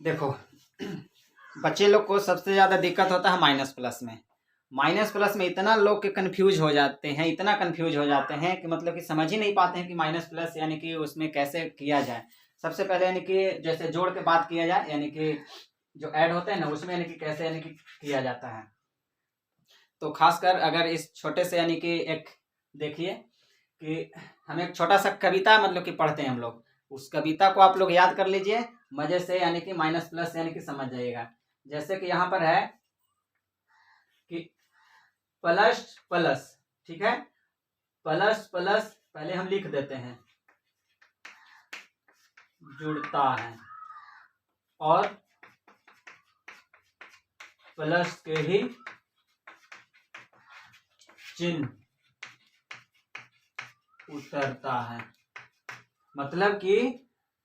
देखो बच्चे लोग को सबसे ज़्यादा दिक्कत होता है माइनस प्लस में। माइनस प्लस में इतना लोग के कन्फ्यूज हो जाते हैं, इतना कन्फ्यूज हो जाते हैं कि मतलब कि समझ ही नहीं पाते हैं कि माइनस प्लस यानी कि उसमें कैसे किया जाए। सबसे पहले यानी कि जैसे जोड़ के बात किया जाए, यानी कि जो ऐड होते हैं ना उसमें यानी कि कैसे यानी कि किया जाता है। तो खासकर अगर इस छोटे से यानी कि एक देखिए कि हम एक छोटा सा कविता मतलब कि पढ़ते हैं हम लोग, उस कविता को आप लोग याद कर लीजिए मजे से, यानी कि माइनस प्लस यानी कि समझ जाइएगा। जैसे कि यहाँ पर है कि प्लस प्लस, ठीक है, प्लस प्लस पहले हम लिख देते हैं, जुड़ता है और प्लस के ही चिन्ह उतरता है। मतलब कि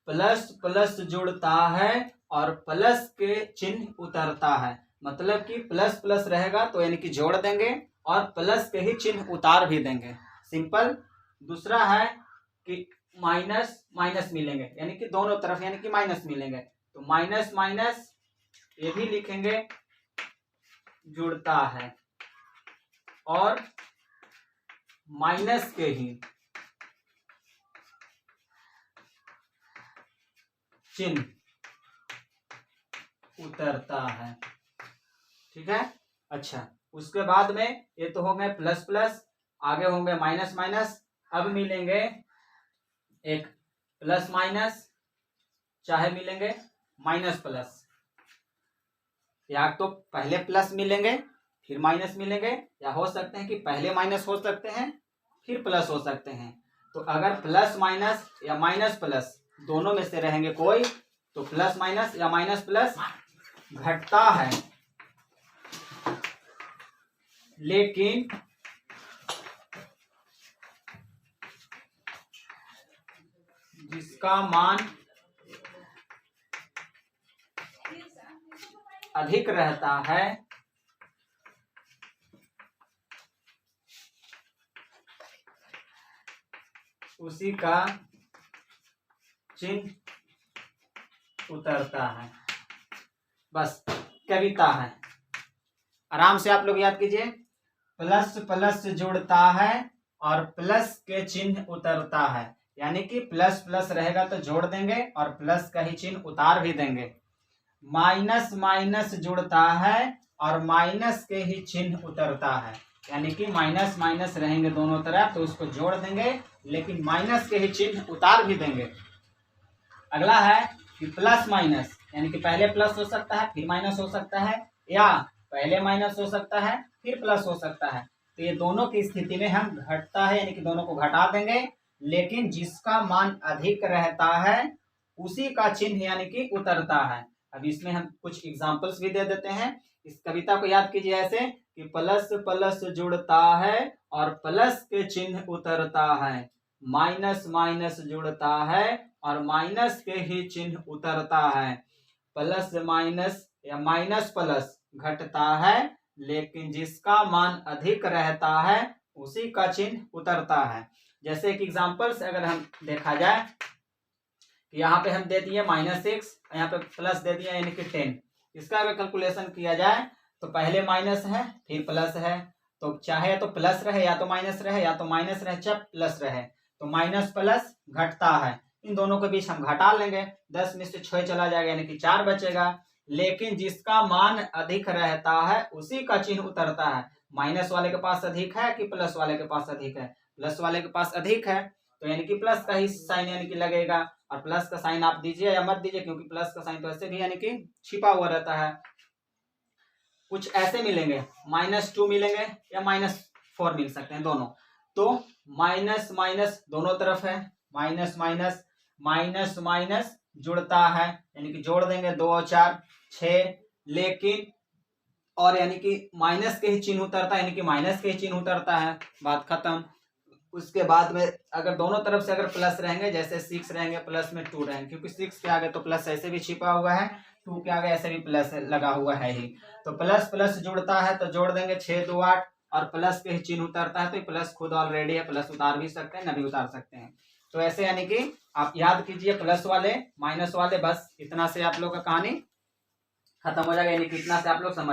प्लस प्लस जुड़ता है और प्लस के चिन्ह उतरता है। मतलब कि प्लस प्लस रहेगा तो यानी कि जोड़ देंगे और प्लस के ही चिन्ह उतार भी देंगे, सिंपल। दूसरा है कि माइनस माइनस मिलेंगे, यानी कि दोनों तरफ यानी कि माइनस मिलेंगे, तो माइनस माइनस ये भी लिखेंगे, जुड़ता है और माइनस के ही चिन्ह उतरता है, ठीक है। अच्छा, उसके बाद में ये तो हो गए प्लस प्लस, आगे होंगे माइनस माइनस, अब मिलेंगे एक प्लस माइनस, चाहे मिलेंगे माइनस प्लस, या तो पहले प्लस मिलेंगे फिर माइनस मिलेंगे, या हो सकते हैं कि पहले माइनस हो सकते हैं फिर प्लस हो सकते हैं। तो अगर प्लस माइनस या माइनस प्लस दोनों में से रहेंगे कोई, तो प्लस माइनस या माइनस प्लस घटता है, लेकिन जिसका मान अधिक रहता है उसी का चिन्ह उतरता है। बस कविता है, आराम से आप लोग याद कीजिए। प्लस प्लस जुड़ता है और प्लस के चिन्ह उतरता है, यानी कि प्लस प्लस रहेगा तो जोड़ देंगे और प्लस का ही चिन्ह उतार भी देंगे। माइनस माइनस जुड़ता है और माइनस के ही चिन्ह उतरता है, यानी कि माइनस माइनस रहेंगे दोनों तरफ तो उसको जोड़ देंगे लेकिन माइनस के ही चिन्ह उतार भी देंगे। अगला है कि प्लस माइनस, यानी कि पहले प्लस हो सकता है फिर माइनस हो सकता है, या पहले माइनस हो सकता है फिर प्लस हो सकता है। तो ये दोनों की स्थिति में हम घटता है यानी कि दोनों को घटा देंगे, लेकिन जिसका मान अधिक रहता है उसी का चिन्ह यानी कि उतरता है। अब इसमें हम कुछ एग्जाम्पल्स भी दे देते हैं। इस कविता को याद कीजिए ऐसे कि प्लस प्लस जुड़ता है और प्लस के चिन्ह उतरता है, माइनस माइनस जुड़ता है और माइनस के ही चिन्ह उतरता है, प्लस माइनस या माइनस प्लस घटता है, लेकिन जिसका मान अधिक रहता है उसी का चिन्ह उतरता है। जैसे एक एग्जांपल से अगर हम देखा जाए कि यहाँ पे हम दे दिए -6, यहाँ पे प्लस दे दिया यानी कि 10। इसका अगर कैलकुलेशन किया जाए तो पहले माइनस है फिर प्लस है, तो चाहे तो प्लस रहे या तो माइनस रहे, या तो माइनस रहे चाहे प्लस रहे, तो माइनस प्लस घटता है, इन दोनों के बीच हम घटा लेंगे, 10 में से 6 चला जाएगा यानी कि 4 बचेगा। लेकिन जिसका मान अधिक रहता है उसी का चिन्ह उतरता है। माइनस वाले के पास अधिक है कि प्लस वाले के पास अधिक है? प्लस वाले के पास अधिक है, तो यानी कि प्लस का ही साइन यानी कि लगेगा, और प्लस का साइन आप दीजिए या मत दीजिए क्योंकि प्लस का साइन तो ऐसे भी यानी कि छिपा हुआ रहता है। कुछ ऐसे मिलेंगे, -2 मिलेंगे या -4 मिल सकते हैं दोनों। तो माइनस माइनस दोनों तरफ है, माइनस माइनस माइनस माइनस जुड़ता है, यानी कि जोड़ देंगे 2 और 4 6, लेकिन और यानी कि माइनस के ही चिन्ह उतरता है, यानी कि माइनस के ही चिन्ह उतरता है, बात खत्म। उसके बाद में अगर दोनों तरफ से अगर प्लस रहेंगे, जैसे 6 रहेंगे प्लस में 2 रहेंगे, क्योंकि 6 के आगे तो प्लस ऐसे भी छिपा हुआ है, 2 के आगे ऐसे भी प्लस लगा हुआ है ही, तो प्लस प्लस जुड़ता है तो जोड़ देंगे 6 2 8, और प्लस के चिन्ह उतरता है तो प्लस खुद ऑलरेडी है, प्लस उतार भी सकते हैं न भी उतार सकते हैं। तो ऐसे यानी कि आप याद कीजिए प्लस वाले माइनस वाले, बस इतना से आप लोग का कहानी खत्म हो जाएगा, यानी कि इतना से आप लोग समझ